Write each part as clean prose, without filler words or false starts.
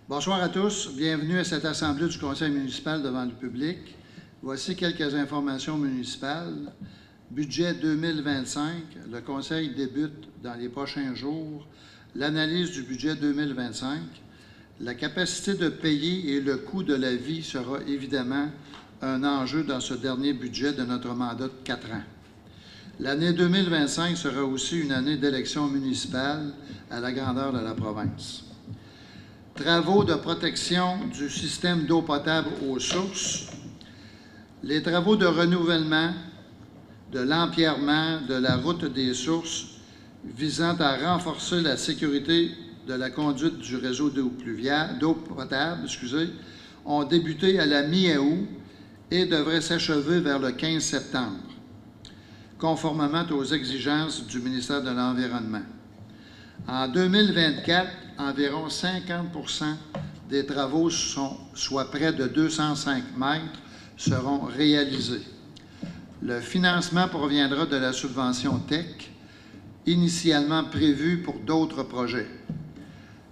Bonsoir à tous. Bienvenue à cette assemblée du Conseil municipal devant le public. Voici quelques informations municipales. Budget 2025. Le Conseil débute dans les prochains jours l'analyse du budget 2025. La capacité de payer et le coût de la vie sera évidemment un enjeu dans ce dernier budget de notre mandat de 4 ans. L'année 2025 sera aussi une année d'élection municipale à la grandeur de la province. Travaux de protection du système d'eau potable aux sources. Les travaux de renouvellement, de l'empierrement de la route des sources visant à renforcer la sécurité de la conduite du réseau d'eau potable, ont débuté à la mi-août et devraient s'achever vers le 15 septembre, conformément aux exigences du ministère de l'Environnement. En 2024, environ 50 des travaux, soit près de 205 mètres, seront réalisés. Le financement proviendra de la subvention TEC, initialement prévue pour d'autres projets.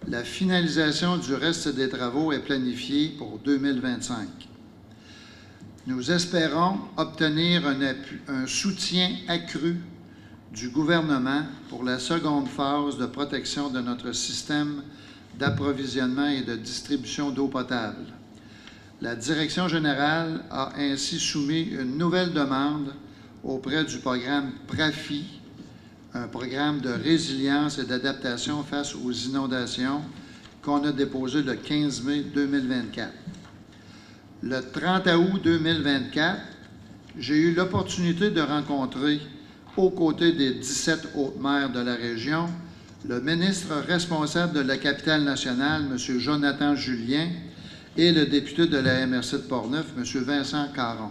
La finalisation du reste des travaux est planifiée pour 2025. Nous espérons obtenir un soutien accru du gouvernement pour la seconde phase de protection de notre système d'approvisionnement et de distribution d'eau potable. La Direction générale a ainsi soumis une nouvelle demande auprès du programme PRAFI, un programme de résilience et d'adaptation face aux inondations qu'on a déposé le 15 mai 2024. Le 30 août 2024, j'ai eu l'opportunité de rencontrer, aux côtés des 17 hautes maires de la région, le ministre responsable de la capitale nationale, M. Jonathan Julien, et le député de la MRC de Portneuf, M. Vincent Caron.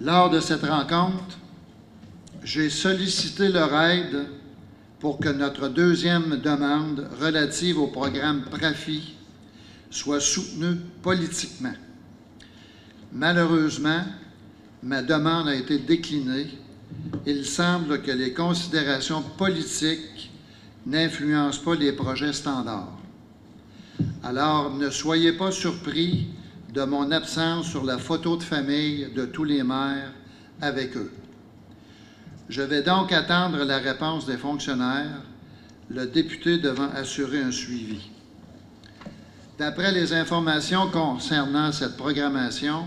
Lors de cette rencontre, j'ai sollicité leur aide pour que notre deuxième demande relative au programme PRAFI soit soutenue politiquement. Malheureusement, ma demande a été déclinée. Il semble que les considérations politiques n'influencent pas les projets standards. Alors, ne soyez pas surpris de mon absence sur la photo de famille de tous les maires avec eux. Je vais donc attendre la réponse des fonctionnaires, le député devant assurer un suivi. D'après les informations concernant cette programmation,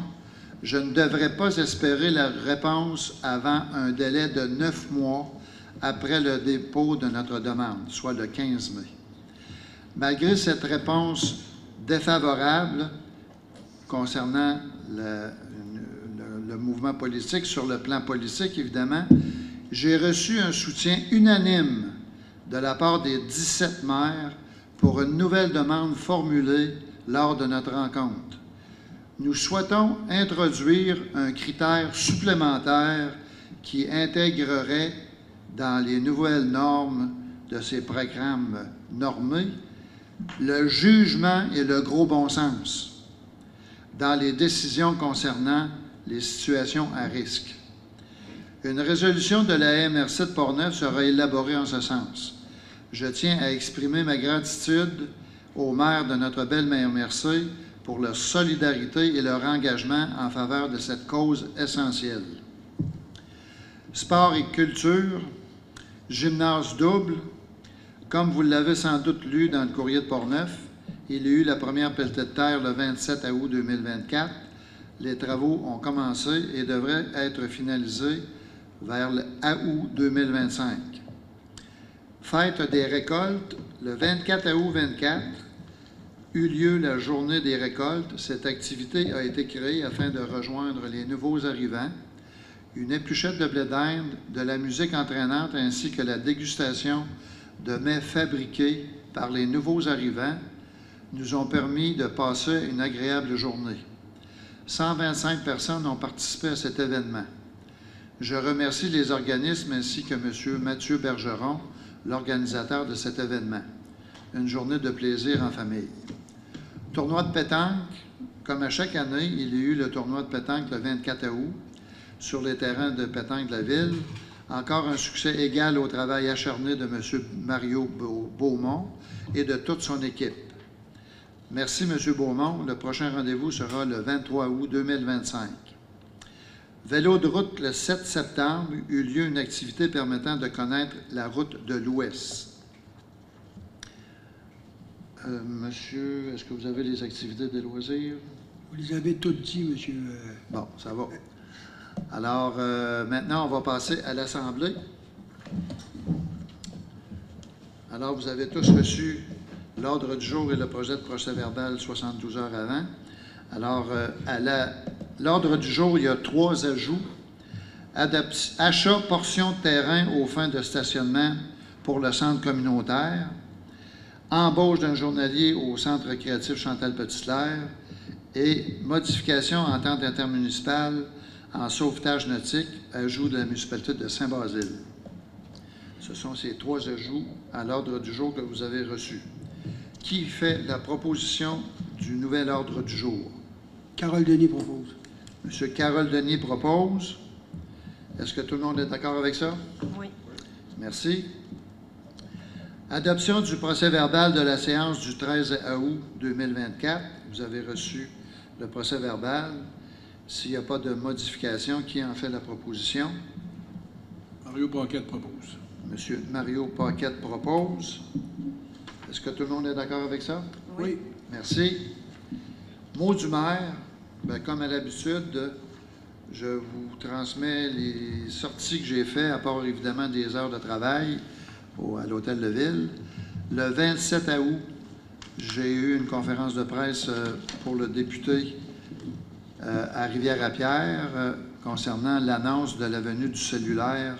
je ne devrais pas espérer la réponse avant un délai de 9 mois après le dépôt de notre demande, soit le 15 mai. Malgré cette réponse défavorable concernant le mouvement politique, sur le plan politique, évidemment, j'ai reçu un soutien unanime de la part des 17 maires pour une nouvelle demande formulée lors de notre rencontre. Nous souhaitons introduire un critère supplémentaire qui intégrerait dans les nouvelles normes de ces programmes normés le jugement et le gros bon sens dans les décisions concernant les situations à risque. Une résolution de la MRC de Portneuf sera élaborée en ce sens. Je tiens à exprimer ma gratitude aux maires de notre belle MRC pour leur solidarité et leur engagement en faveur de cette cause essentielle. Sport et culture, gymnase double. Comme vous l'avez sans doute lu dans le courrier de Portneuf, il y a eu la première pelletée de terre le 27 août 2024. Les travaux ont commencé et devraient être finalisés vers le août 2025. Fête des récoltes, le 24 août 2024, eut lieu la journée des récoltes. Cette activité a été créée afin de rejoindre les nouveaux arrivants, une épluchette de blé d'Inde, de la musique entraînante ainsi que la dégustation de mets fabriqués par les nouveaux arrivants nous ont permis de passer une agréable journée. 125 personnes ont participé à cet événement. Je remercie les organismes ainsi que M. Mathieu Bergeron, l'organisateur de cet événement. Une journée de plaisir en famille. Tournoi de pétanque, comme à chaque année, il y a eu le tournoi de pétanque le 24 août sur les terrains de pétanque de la ville. Encore un succès égal au travail acharné de M. Mario Beaumont et de toute son équipe. Merci, M. Beaumont. Le prochain rendez-vous sera le 23 août 2025. Vélo de route, le 7 septembre, eut lieu une activité permettant de connaître la route de l'Ouest. Monsieur, est-ce que vous avez les activités de loisirs? Vous les avez toutes dit, monsieur. Bon, ça va. Alors, maintenant, on va passer à l'Assemblée. Alors, vous avez tous reçu l'ordre du jour et le projet de procès-verbal 72 heures avant. Alors, l'ordre du jour, il y a 3 ajouts. Achat portion de terrain aux fins de stationnement pour le centre communautaire. Embauche d'un journalier au centre récréatif Chantal Petitclerc et modification en entente intermunicipale en sauvetage nautique, ajout de la municipalité de Saint-Basile. Ce sont ces 3 ajouts à l'ordre du jour que vous avez reçus. Qui fait la proposition du nouvel ordre du jour? Carole Denis propose. M. Carole Denis propose. Est-ce que tout le monde est d'accord avec ça? Oui. Merci. Adoption du procès-verbal de la séance du 13 août 2024. Vous avez reçu le procès-verbal. S'il n'y a pas de modification, qui en fait la proposition? Mario Paquette propose. M. Mario Paquette propose. Est-ce que tout le monde est d'accord avec ça? Oui. Merci. Mot du maire. Bien, comme à l'habitude, je vous transmets les sorties que j'ai faites, à part évidemment des heures de travail à l'Hôtel de Ville. Le 27 août, j'ai eu une conférence de presse pour le député à Rivière-à-Pierre concernant l'annonce de la venue du cellulaire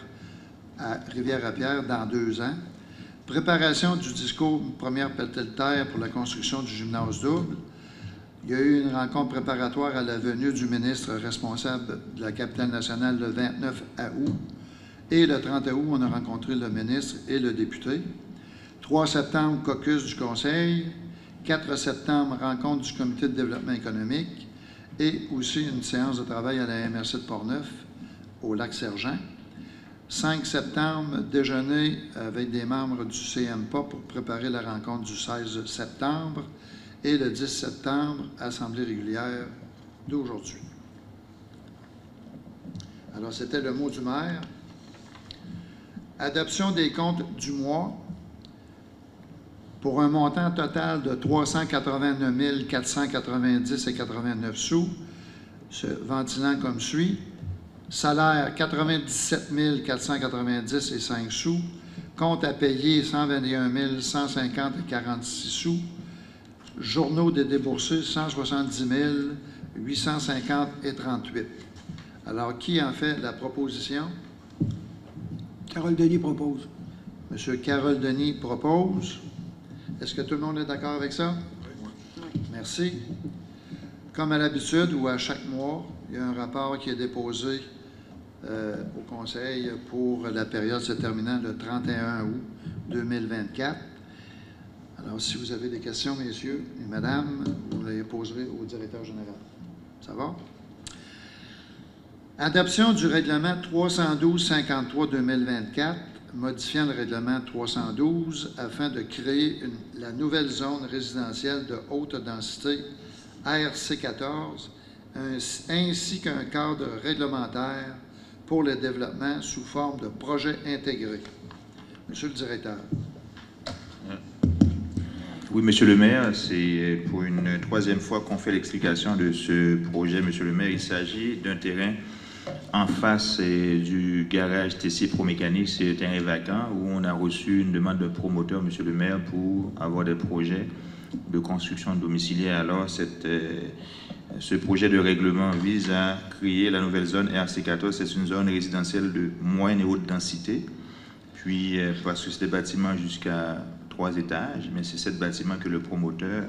à Rivière-à-Pierre dans 2 ans. Préparation du discours première pelletée de terre pour la construction du gymnase double. Il y a eu une rencontre préparatoire à la venue du ministre responsable de la capitale nationale le 29 août. Et le 30 août, on a rencontré le ministre et le député. 3 septembre, caucus du Conseil. 4 septembre, rencontre du comité de développement économique. Et aussi une séance de travail à la MRC de Portneuf, au Lac-Sergent. 5 septembre, déjeuner avec des membres du CMPA pour préparer la rencontre du 16 septembre. Et le 10 septembre, assemblée régulière d'aujourd'hui. Alors, c'était le mot du maire. Adoption des comptes du mois pour un montant total de 389 490,89 sous, se ventilant comme suit. Salaire 97 490,05 sous. Compte à payer 121 150,46 sous. Journaux des déboursés 170 850,38. Alors, qui en fait la proposition? Carole Denis propose. M. Carole Denis propose. Est-ce que tout le monde est d'accord avec ça? Oui. Merci. Comme à l'habitude ou à chaque mois, il y a un rapport qui est déposé au Conseil pour la période se terminant le 31 août 2024. Alors, si vous avez des questions, messieurs et madame, vous les poserez au directeur général. Ça va? Adoption du règlement 312-53-2024, modifiant le règlement 312 afin de créer la nouvelle zone résidentielle de haute densité RC14, ainsi qu'un cadre réglementaire pour le développement sous forme de projet intégré. Monsieur le directeur. Oui, Monsieur le maire, c'est pour une 3e fois qu'on fait l'explication de ce projet. Monsieur le maire, il s'agit d'un terrain en face du garage TC Promécanique. C'est un terrain vacant où on a reçu une demande de promoteur, Monsieur le maire, pour avoir des projets de construction domiciliaire. Alors, ce projet de règlement vise à créer la nouvelle zone RC14. C'est une zone résidentielle de moyenne et haute densité. Puis, parce que c'est des bâtiments jusqu'à 3 étages, mais c'est ce bâtiment que le promoteur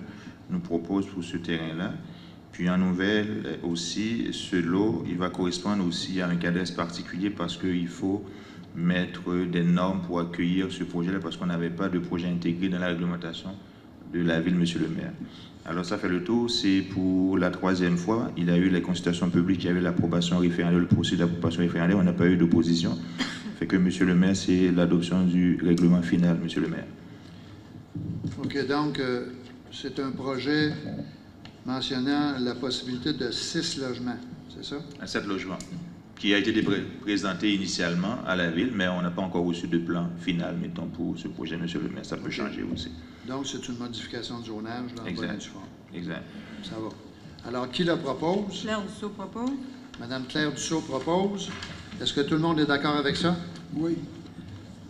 nous propose pour ce terrain-là. Puis en nouvelle aussi, ce lot, il va correspondre aussi à un cadastre particulier parce qu'il faut mettre des normes pour accueillir ce projet-là parce qu'on n'avait pas de projet intégré dans la réglementation de la ville, Monsieur le maire. Alors ça fait le tour, c'est pour la 3e fois. Il y a eu les consultations publiques, il y avait l'approbation référendaire, le processus d'approbation référendaire, on n'a pas eu d'opposition. Fait que Monsieur le maire, c'est l'adoption du règlement final, Monsieur le maire. OK, donc, c'est un projet mentionnant la possibilité de 6 logements, c'est ça? À 7 logements, qui a été présenté initialement à la ville, mais on n'a pas encore reçu de plan final, mettons, pour ce projet, M. le maire. Ça peut changer aussi. Donc, c'est une modification de zonage dans le Exact. bonne du fond. Exact. Ça va. Alors, qui le propose? Claire Dussault propose. Madame Claire Dussault propose. Est-ce que tout le monde est d'accord avec ça? Oui.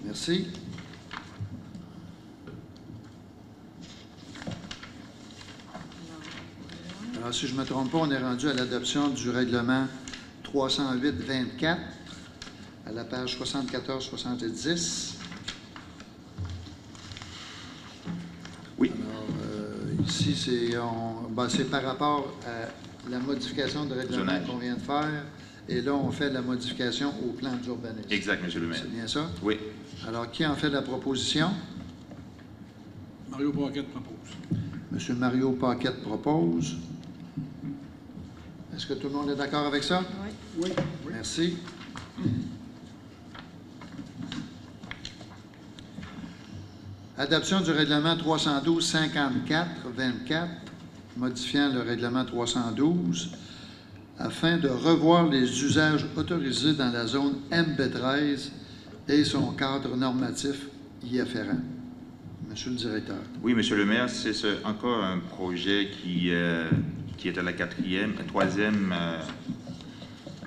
Merci. Alors, si je ne me trompe pas, on est rendu à l'adoption du règlement 308-24 à la page 74-70. Oui. Alors, ici, c'est par rapport à la modification de règlement Zonage. qu'on vient de faire. Et là, on fait la modification au plan d'urbanisme. Exact, M. le maire. C'est bien ça? Oui. Alors, qui en fait la proposition? Mario Paquette propose. M. Mario Paquette propose. Est-ce que tout le monde est d'accord avec ça? Oui. Oui. Merci. Adoption du règlement 312-54-24, modifiant le règlement 312, afin de revoir les usages autorisés dans la zone MB13 et son cadre normatif y afférent. Monsieur le directeur. Oui, Monsieur le maire, c'est encore un projet qui est à la troisième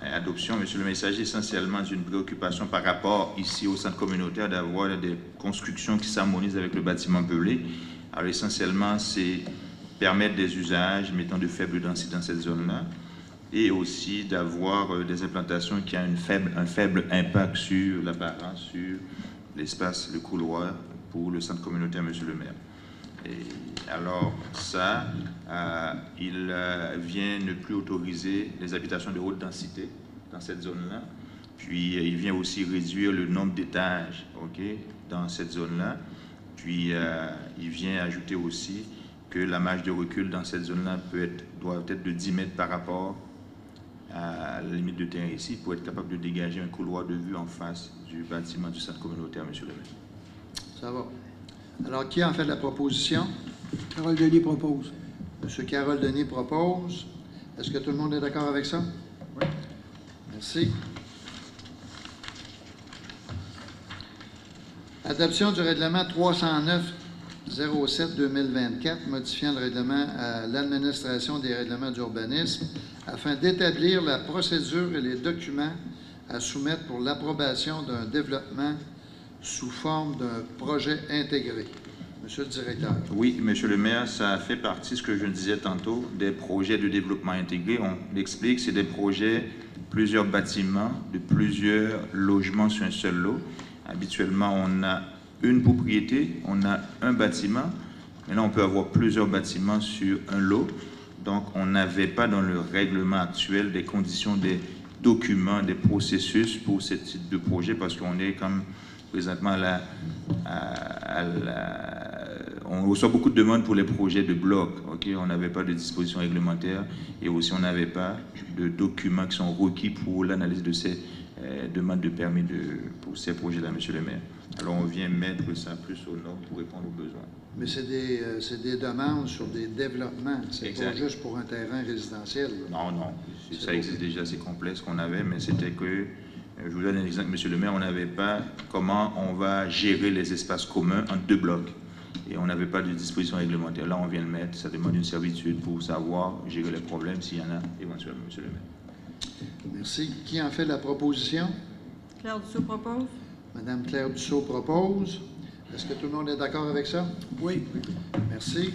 adoption. Monsieur le maire, il s'agit essentiellement d'une préoccupation par rapport ici au centre communautaire d'avoir des constructions qui s'harmonisent avec le bâtiment public. Alors essentiellement, c'est permettre des usages mettant de faible densité dans cette zone-là et aussi d'avoir des implantations qui ont un faible impact sur l'apparence, sur l'espace, le couloir pour le centre communautaire, Monsieur le maire. Et alors ça, il vient ne plus autoriser les habitations de haute densité dans cette zone-là. Puis il vient aussi réduire le nombre d'étages, dans cette zone-là. Puis il vient ajouter aussi que la marge de recul dans cette zone-là doit être de 10 mètres par rapport à la limite de terrain ici pour être capable de dégager un couloir de vue en face du bâtiment du centre communautaire, Monsieur le maire. Ça va. Alors, qui en fait la proposition? Carole Denis propose. M. Carole Denis propose. Est-ce que tout le monde est d'accord avec ça? Oui. Merci. Adoption du règlement 309-07-2024, modifiant le règlement à l'administration des règlements d'urbanisme afin d'établir la procédure et les documents à soumettre pour l'approbation d'un développement sous forme d'un projet intégré. Monsieur le directeur. Oui, Monsieur le maire, ça fait partie, ce que je disais tantôt, des projets de développement intégré. On l'explique, c'est des projets, plusieurs bâtiments, de plusieurs logements sur un seul lot. Habituellement, on a une propriété, on a un bâtiment. Mais là, on peut avoir plusieurs bâtiments sur un lot. Donc, on n'avait pas dans le règlement actuel des conditions, des documents, des processus pour ce type de projet parce qu'on est comme présentement on reçoit beaucoup de demandes pour les projets de bloc. On n'avait pas de dispositions réglementaires et aussi on n'avait pas de documents qui sont requis pour l'analyse de ces demandes de permis pour ces projets-là, Monsieur le maire. Alors on vient mettre ça plus aux normes pour répondre aux besoins. Mais c'est des demandes sur des développements. C'est pas juste pour un terrain résidentiel. Non, ça existe déjà, c'est complexe qu'on avait, mais c'était que, je vous donne un exemple, Monsieur le maire, on n'avait pas comment on va gérer les espaces communs en 2 blocs. Et on n'avait pas de disposition réglementaire. Là, on vient le mettre. Ça demande une servitude pour savoir gérer les problèmes s'il y en a éventuellement, Monsieur le maire. Merci. Qui en fait la proposition? Claire Dussault propose. Madame Claire Dussault propose. Est-ce que tout le monde est d'accord avec ça? Oui. Merci.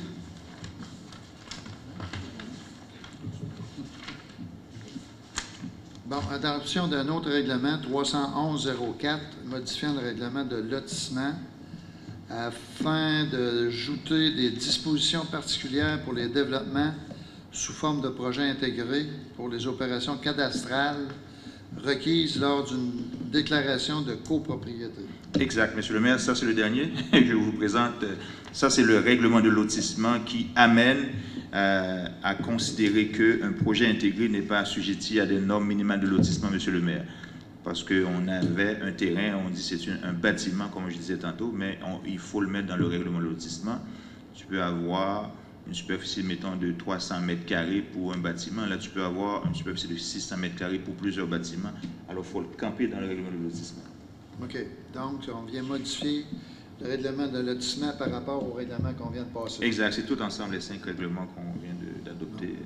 Bon, adoption d'un autre règlement, 311-04, modifiant le règlement de lotissement afin d'ajouter des dispositions particulières pour les développements sous forme de projets intégrés pour les opérations cadastrales requises lors d'une déclaration de copropriété. Exact, Monsieur le maire, ça c'est le dernier. Je vous présente, ça c'est le règlement de lotissement qui amène à considérer qu'un projet intégré n'est pas assujetti à des normes minimales de lotissement, Monsieur le maire. Parce qu'on avait un terrain, on dit c'est un bâtiment, comme je disais tantôt, mais il faut le mettre dans le règlement de lotissement. Tu peux avoir une superficie, mettons, de 300 mètres carrés pour un bâtiment. Là, tu peux avoir une superficie de 600 mètres carrés pour plusieurs bâtiments. Alors, il faut le camper dans le règlement de lotissement. OK. Donc, on vient modifier le règlement de lotissement par rapport au règlement qu'on vient de passer. Exact. C'est tout ensemble les 5 règlements qu'on vient d'adopter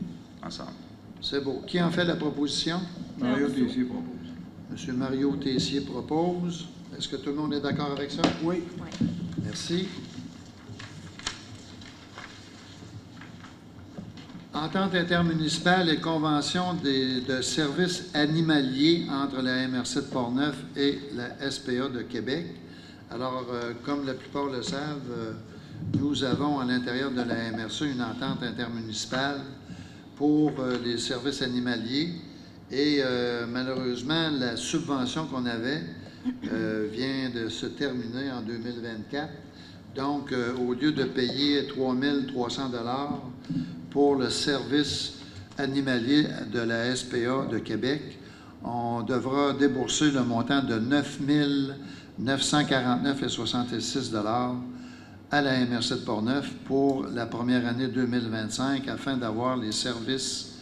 ensemble. C'est beau. Qui en fait la proposition? Mario Dussault. Tessier propose. Monsieur Mario Tessier propose. Est-ce que tout le monde est d'accord avec ça? Oui. Oui. Merci. Entente intermunicipale et convention de services animaliers entre la MRC de Portneuf et la SPA de Québec. Alors, comme la plupart le savent, nous avons à l'intérieur de la MRC une entente intermunicipale pour les services animaliers et malheureusement, la subvention qu'on avait vient de se terminer en 2024. Donc, au lieu de payer 3 300 $ pour le service animalier de la SPA de Québec, on devra débourser le montant de 9 949,66 $ à la MRC de Portneuf pour la première année 2025 afin d'avoir les services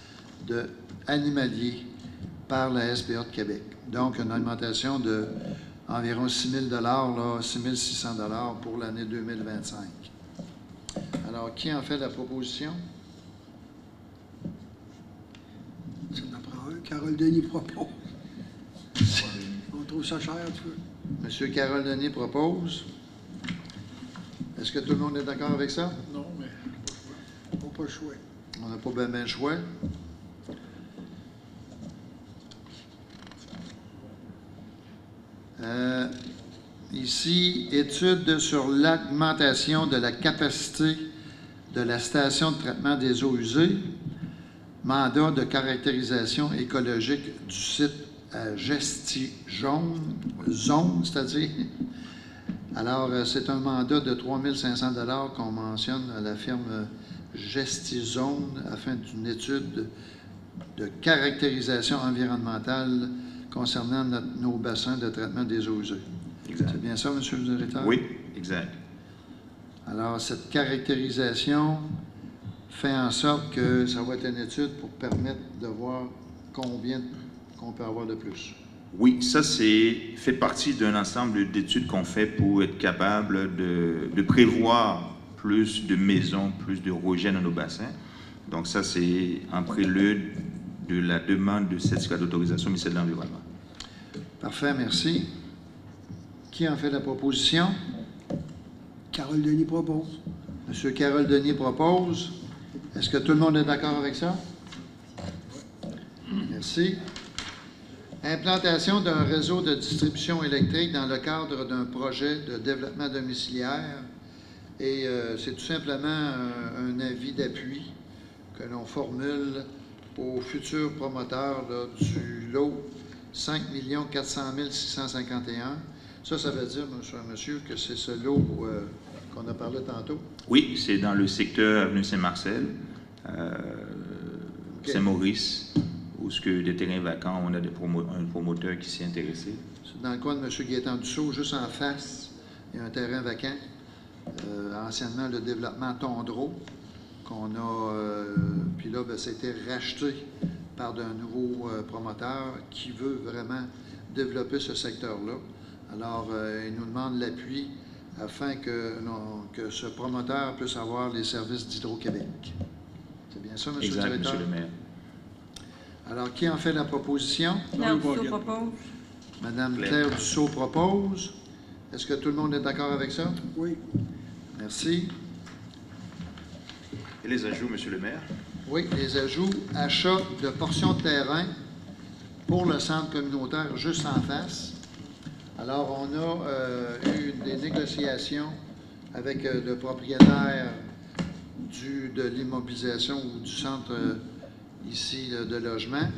animaliers par la SPA de Québec. Donc, une augmentation de environ 6 000 $, 6 600 $ pour l'année 2025. Alors, qui en fait la proposition? Ça en prend un. Carole Denis propose. On trouve ça cher, tu veux? Monsieur Carole Denis propose. Est-ce que tout le monde est d'accord avec ça? Non, mais Pas le choix. On n'a pas bien le choix. Ici, étude sur l'augmentation de la capacité de la station de traitement des eaux usées, mandat de caractérisation écologique du site à Gesti-Zone, c'est-à-dire. Alors, c'est un mandat de 3 500 $ qu'on mentionne à la firme Gesti-Zone afin d'une étude de caractérisation environnementale concernant nos bassins de traitement des eaux usées. Exact. C'est bien ça, M. le directeur? Oui, exact. Alors, cette caractérisation fait en sorte que ça va être une étude pour permettre de voir combien qu'on peut avoir de plus. Oui, ça fait partie d'un ensemble d'études qu'on fait pour être capable de prévoir plus de maisons, plus de rejets dans nos bassins. Donc ça, c'est en prélude de la demande de certificat d'autorisation au ministère de l'Environnement. Parfait, merci. Qui en fait la proposition? Carole Denis propose. Monsieur Carole Denis propose. Est-ce que tout le monde est d'accord avec ça? Merci. Implantation d'un réseau de distribution électrique dans le cadre d'un projet de développement domiciliaire. Et c'est tout simplement un avis d'appui que l'on formule aux futurs promoteurs là, du lot 5 400 651. Ça veut dire, monsieur, que c'est ce lot qu'on a parlé tantôt? Oui, c'est dans le secteur avenue Saint-Marcel, Saint-Maurice, où ce que des terrains vacants, on a un promoteur qui s'est intéressé. C'est dans le coin de M. Gaétan Dussault, juste en face, il y a un terrain vacant, anciennement le développement Tondreau, qu'on a, puis là, ça a été racheté par d'un nouveau promoteur qui veut vraiment développer ce secteur-là. Alors, il nous demande l'appui afin que ce promoteur puisse avoir les services d'Hydro-Québec. C'est bien ça, M. le Exact, directeur? M. le maire. Alors, qui en fait la proposition? Claire Dussault propose. Madame Claire Dussault propose. Est-ce que tout le monde est d'accord avec ça? Oui. Merci. Et les ajouts, M. le maire? Oui, les ajouts, achat de portions de terrain pour le centre communautaire juste en face. Alors, on a eu des négociations avec le propriétaire de l'immobilisation ou du centre ici de logement.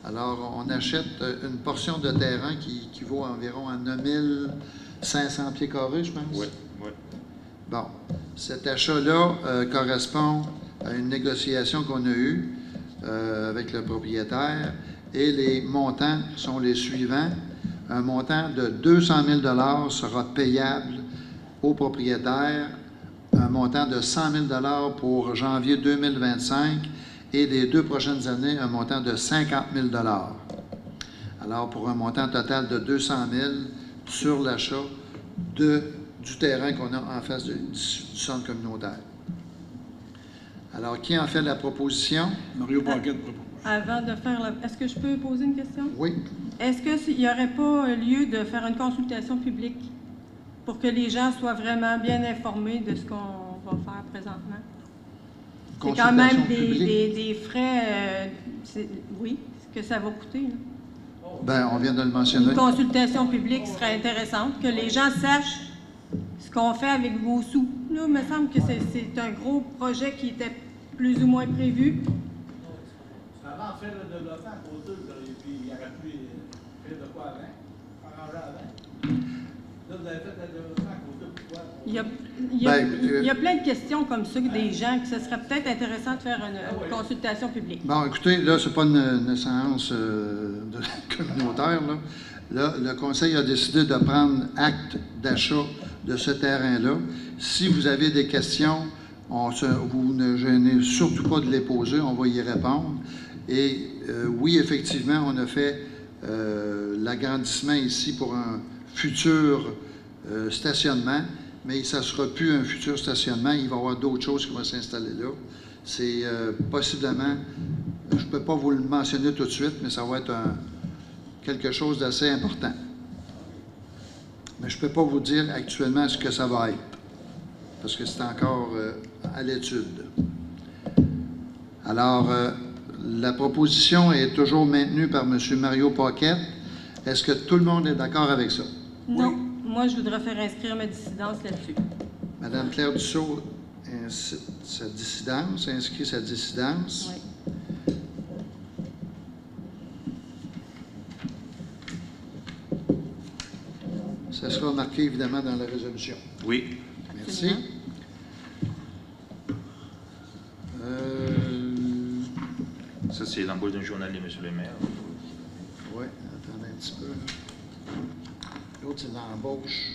Alors, on achète une portion de terrain qui vaut environ à 9 500 pieds carrés, je pense. Oui, oui. Bon, cet achat-là correspond à une négociation qu'on a eue avec le propriétaire et les montants sont les suivants. Un montant de 200 000 $ sera payable au propriétaire un montant de 100 000 pour janvier 2025 et les 2 prochaines années, un montant de 50 000 Alors, pour un montant total de 200 000 sur l'achat du terrain qu'on a en face du centre communautaire. Alors, qui en fait la proposition? Mario Paquette propose. Avant de faire la... Est-ce que je peux poser une question? Oui. Est-ce qu'il n'y aurait pas lieu de faire une consultation publique pour que les gens soient vraiment bien informés de ce qu'on va faire présentement? C'est quand même des frais, oui, que ça va coûter. Là. Bien, on vient de le mentionner. Une consultation publique serait intéressante, que les gens sachent ce qu'on fait avec vos sous. Là, il me semble que c'est un gros projet qui était plus ou moins prévu. Avant de faire le développement à côté, puis il aurait pu faire de quoi avant, arranger avant. Là, vous avez fait le développement à côté, pourquoi? Il y a plein de questions comme ça, des gens, que ce serait peut-être intéressant de faire une consultation publique. Bon, écoutez, là, ce n'est pas une séance communautaire. Là, le Conseil a décidé de prendre acte d'achat de ce terrain-là. Si vous avez des questions, vous ne gênez surtout pas de les poser, on va y répondre. Et oui, effectivement, on a fait l'agrandissement ici pour un futur stationnement, mais ça ne sera plus un futur stationnement. Il va y avoir d'autres choses qui vont s'installer là. C'est possiblement, je ne peux pas vous le mentionner tout de suite, mais ça va être quelque chose d'assez important. Mais je ne peux pas vous dire actuellement ce que ça va être, parce que c'est encore à l'étude. Alors, la proposition est toujours maintenue par M. Mario Paquette. Est-ce que tout le monde est d'accord avec ça? Non. Oui. Moi, je voudrais faire inscrire ma dissidence là-dessus. Mme Claire Dussault inscrit sa dissidence. Oui. Ça sera marqué évidemment dans la résolution. Oui. Merci. Ça, c'est l'embauche d'un journalier, M. le maire. Oui, attendez un petit peu. L'autre, c'est l'embauche.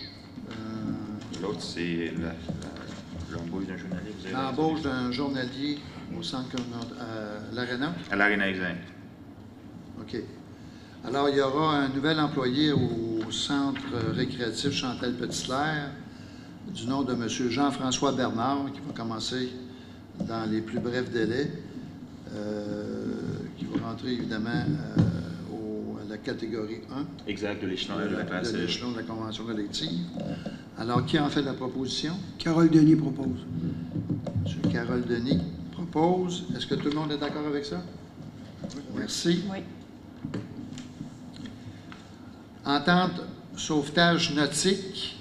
L'autre, c'est l'embauche d'un journalier. Vous avez L'embauche d'un journalier au centre à l'Arena. à l'Arena exact. OK. Alors, il y aura un nouvel employé au centre récréatif Chantal Petitlair du nom de M. Jean-François Bernard, qui va commencer dans les plus brefs délais, qui va rentrer évidemment à la catégorie 1 Exact, de l'échelon de la classe. de l'échelon de la convention collective. Alors, qui en fait la proposition? Carole Denis propose. M. Carole Denis propose. Est-ce que tout le monde est d'accord avec ça? Merci. Oui. Entente sauvetage nautique.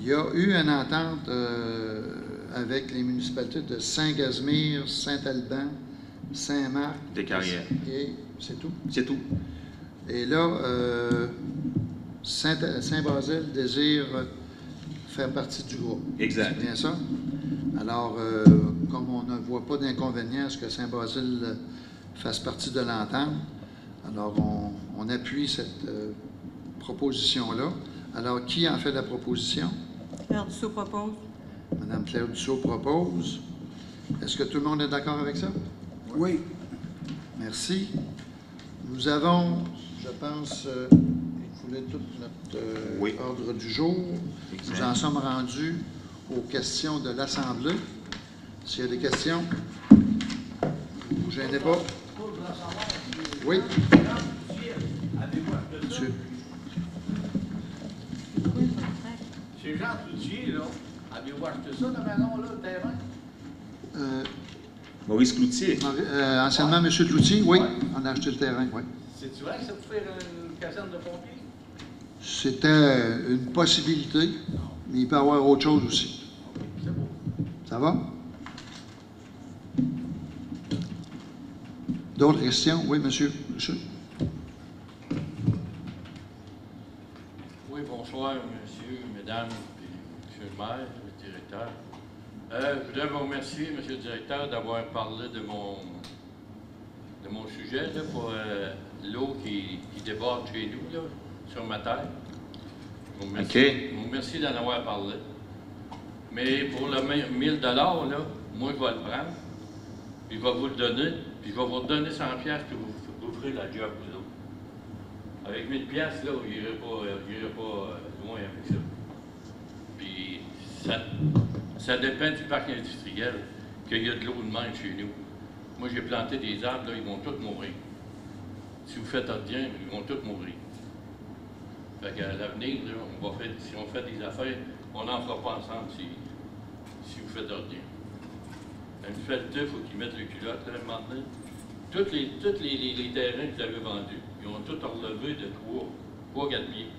Il y a eu une entente avec les municipalités de Saint-Gasimir, Saint-Alban, Saint-Marc. Des carrières. Et c'est tout. C'est tout. Et là, Saint-Basile désire faire partie du groupe. Exact. C'est bien ça? Alors, comme on ne voit pas d'inconvénient à ce que Saint-Basile fasse partie de l'entente, alors on appuie cette proposition-là. Alors, qui en fait la proposition? Claire Dussault propose. Mme Claire Dussault propose. Est-ce que tout le monde est d'accord avec ça? Oui. Merci. Nous avons, je pense, écoulé tout notre ordre du jour. Exact. Nous en sommes rendus aux questions de l'Assemblée. S'il y a des questions, ne vous gênez pas. Oui. Monsieur. Chez Jean Cloutier, là, avez-vous acheté ça, la maison, là, le terrain? Maurice Cloutier. Anciennement, M. Cloutier, oui, on a acheté le terrain, oui. C'est-tu vrai que ça peut faire une caserne de pompiers? C'était une possibilité, mais il peut y avoir autre chose aussi. C'est beau. Ça va? D'autres questions? Oui, monsieur. Oui, bonsoir, monsieur, mesdames, et monsieur le maire, le directeur. Je voudrais vous remercier, monsieur le directeur, d'avoir parlé de mon sujet là, pour l'eau qui déborde chez nous, là, sur ma terre. Je vous remercie, OK. je vous remercie d'en avoir parlé. Mais pour le 1000 $, là, moi, je vais le prendre, puis je vais vous le donner, puis je vais vous redonner 100 $, puis vous ferez la job, vous autres. Avec 1000 $, là, il n'irait pas loin avec ça. Puis, ça dépend du parc industriel, qu'il y a de l'eau de même chez nous. Moi, j'ai planté des arbres, là, ils vont tous mourir. Si vous faites rien, ils vont tous mourir. Fait qu'à l'avenir, si on fait des affaires, on n'en fera pas ensemble si vous faites rien. Une fait il faut qu'ils mettent le culotte, là, maintenant. Tous les terrains que vous avez vendus, ils ont tous relevé de 3-4 pieds.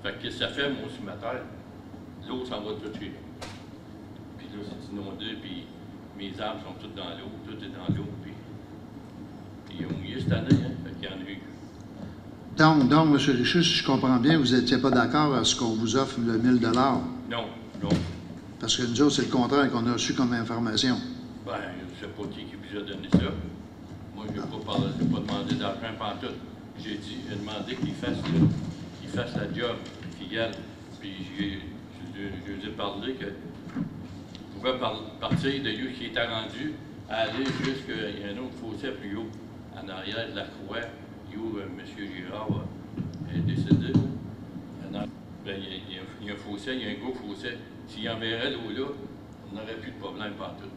Fait que qu'est-ce que ça fait, mon cimateur? L'eau s'en va tout chez nous. Puis là, c'est inondé, puis mes arbres sont tous dans l'eau, tout est dans l'eau, puis ils ont mouillé cette année, hein, fait qu'il y en a eu. Donc, M. Richer, si je comprends bien, vous n'étiez pas d'accord à ce qu'on vous offre le 1000 $? Non, non. Parce que nous autres, c'est le contraire qu'on a reçu comme information. Ben, je ne sais pas qui vous a donné ça. Moi, je n'ai pas demandé d'argent pantoute. J'ai demandé qu'il fasse la job, qu'il gagne. Puis je lui ai parlé que je pouvais partir de lui qui était rendu à aller jusqu'à un autre fossé plus haut, en arrière de la croix, où M. Girard est décédé. Ben, il y a un fossé, il y a un gros fossé. S'il enverrait l'eau là, on n'aurait plus de problème partout.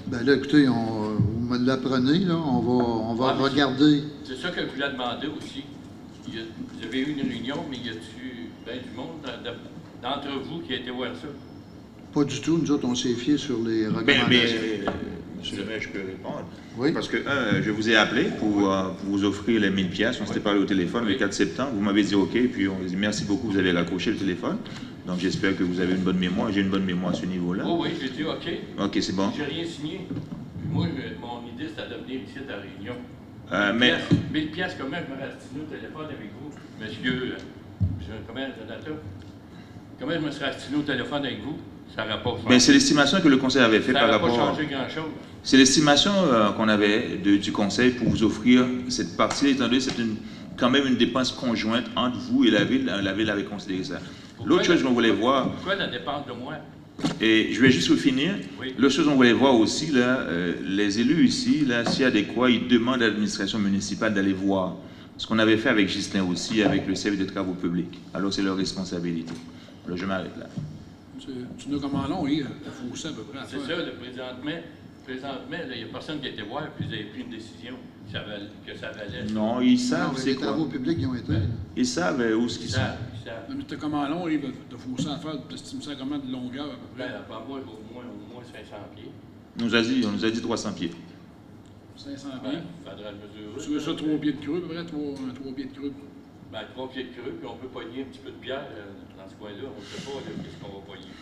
Bien là, écoutez, vous me l'apprenez, là, on va regarder. C'est ça que je voulais demander aussi. Vous avez eu une réunion, mais y a-tu bien du monde d'entre vous qui a été voir ça? Pas du tout. Nous autres, on s'est fiés sur les recommandations. Monsieur le maire, je peux répondre. Oui. Parce que, je vous ai appelé pour vous offrir les 1000 $. On s'était parlé au téléphone le 4 septembre. Vous m'avez dit OK, puis on vous dit merci beaucoup, vous avez raccroché le téléphone. Donc, j'espère que vous avez une bonne mémoire. J'ai une bonne mémoire à ce niveau-là. Oh oui, j'ai dit OK. OK, c'est bon. J'ai rien signé. Moi, mon idée, c'était de venir ici à la réunion. 1000 $, comment je me restiné au téléphone avec vous, monsieur, comment je me serais restiné au téléphone avec vous? Ça n'aurait pas changé. Mais c'est l'estimation que le Conseil avait fait par rapport... Ça n'aurait pas changé grand-chose. C'est l'estimation qu'on avait du Conseil pour vous offrir cette partie, étant donné que c'est quand même une dépense conjointe entre vous et la Ville. La Ville avait considéré ça. L'autre chose qu'on voulait voir... Pourquoi la dépense de moi? Et je vais juste finir. Oui. L'autre chose qu'on voulait voir aussi, là, les élus ici, là, s'il y a des quoi, ils demandent à l'administration municipale d'aller voir. Ce qu'on avait fait avec Justin aussi, avec le service de travaux publics. Alors, c'est leur responsabilité. Alors, je m'arrête là. Tu n'as comment long, il faut ça à peu près à faire. C'est ça, présentement, il n'y a personne qui a été voir, puis vous avez pris une décision que ça valait. Non, ils savent c'est les quoi. travaux publics, ils ont été. Ils savent où ce qu'ils sont. Ils savent. Mais tu as comment long, il de fossé à faire, tu estimes ça comment de longueur à peu près? Ben, par moi, au moins 500 pieds. On nous a dit 300 pieds. 500 Ben, pieds. il faudrait le mesurer. Tu veux ça 3 pieds de creux, à peu près, 3 pieds de creux? Ben, 3 pieds de creux, puis on peut pogner un petit peu de pierre dans ce coin-là. On ne sait pas qu'est-ce qu'on va pogner.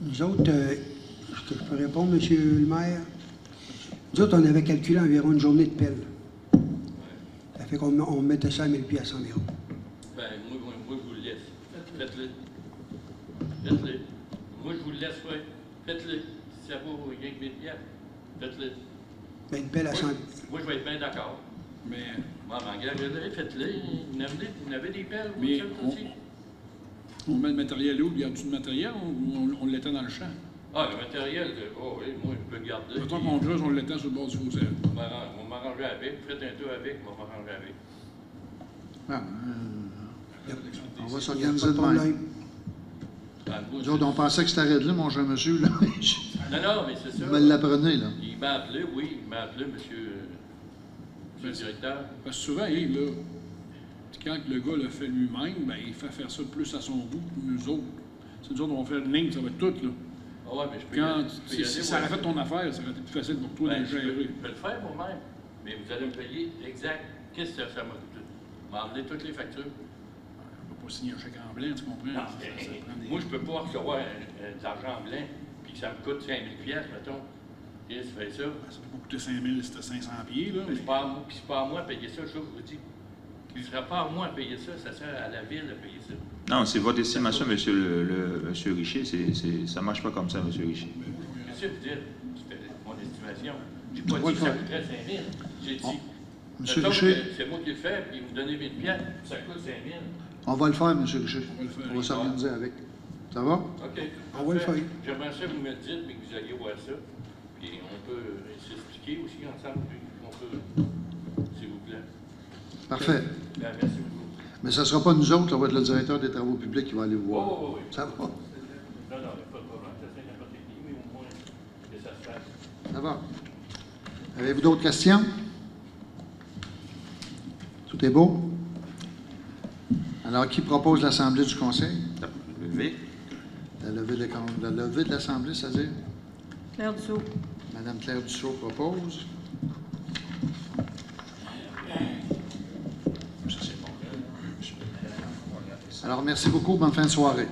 Nous autres, est-ce que je peux répondre, M. le maire? Nous autres, on avait calculé environ une journée de pelle. Ça fait qu'on mettait ça à 1000 $ environ. Ben, moi, je vous le laisse. Faites-le. Faites-le. Moi, je vous le laisse, ouais. Faites-le. Si ça vaut rien que 1000 $, faites-le. Ben, une pelle à 100 $. Moi, je vais être bien d'accord. Mais, Moi, engagez-le, faites-le. Vous avez des pelles, vous Mais faites on- aussi. on met le matériel où? Il y a-tu de matériel ou on l'étend dans le champ? Ah, le matériel, oh oui, moi, je peux le garder. Mettons qu'on creuse, on l'étend sur le bord du fossé. On va m'arranger avec. Faites un tour avec, on va m'arranger avec. Ah, on va Il y a s'organiser pas de de même. problème. Ah, moi, Nous autres, on pensait que c'était réglé, mon cher monsieur. Là. Non, mais c'est ça. Vous me l'apprenez, là. Il m'a appelé, oui, il m'a appelé, monsieur le directeur. Parce que souvent, Yves, là, quand le gars le fait lui-même, ben, il fait faire ça plus à son goût que nous autres. Si nous autres, on va faire une ligne, ça va être tout, là. Ah ouais, mais je peux Quand, y aller, si ça aurait fait ton affaire, ça aurait été plus facile pour toi de le je gérer. peux le faire moi-même, mais vous allez me payer exact. Qu'est-ce que ça m'a coûté? M'emmener toutes les factures. On ne peut pas signer un chèque en blanc, tu comprends? Non, Ça prend des- moi, je ne peux pas recevoir de l'argent en blanc, puis que ça me coûte 5 000 $, mettons. Qu'est-ce que fait ça? Ça peut pas coûter 5 000, c'était 500 pieds, là. Mais c'est pas à moi de payer ça, je vous dis. Ce ne sera pas à moi de payer ça, ça sert à la ville de payer ça. Non, c'est votre estimation, monsieur Richer. Ça ne marche pas comme ça, monsieur Richer. Qu'est-ce que vous dites? C'était mon estimation. Je n'ai pas dit que ça coûterait 5 000. J'ai dit, Monsieur Mettons Richer, que c'est moi qui le fais, puis vous donnez 1000 piastres, ça coûte 5000. on va le faire, Monsieur Richer. On va le faire. On va s'organiser avec. Ça va? OK. On va le faire. J'aimerais ça que vous me le dites, puis que vous alliez voir ça. Puis on peut s'expliquer aussi ensemble, puis on peut, s'il vous plaît. Parfait. Ben, merci beaucoup. Mais ce ne sera pas nous autres, ça va être le directeur des travaux publics qui va aller vous voir. Oh, oui. Ça va? Non, non, il n'y a pas de problème. Ça fait n'importe qui, mais au moins que ça se fasse. Ça va. Avez-vous d'autres questions? Tout est beau? Alors, qui propose l'Assemblée du Conseil? Levé. La levée de l'Assemblée, c'est-à-dire? Claire Dussault. Madame Claire Dussault propose. Alors, merci beaucoup. Bonne fin de soirée.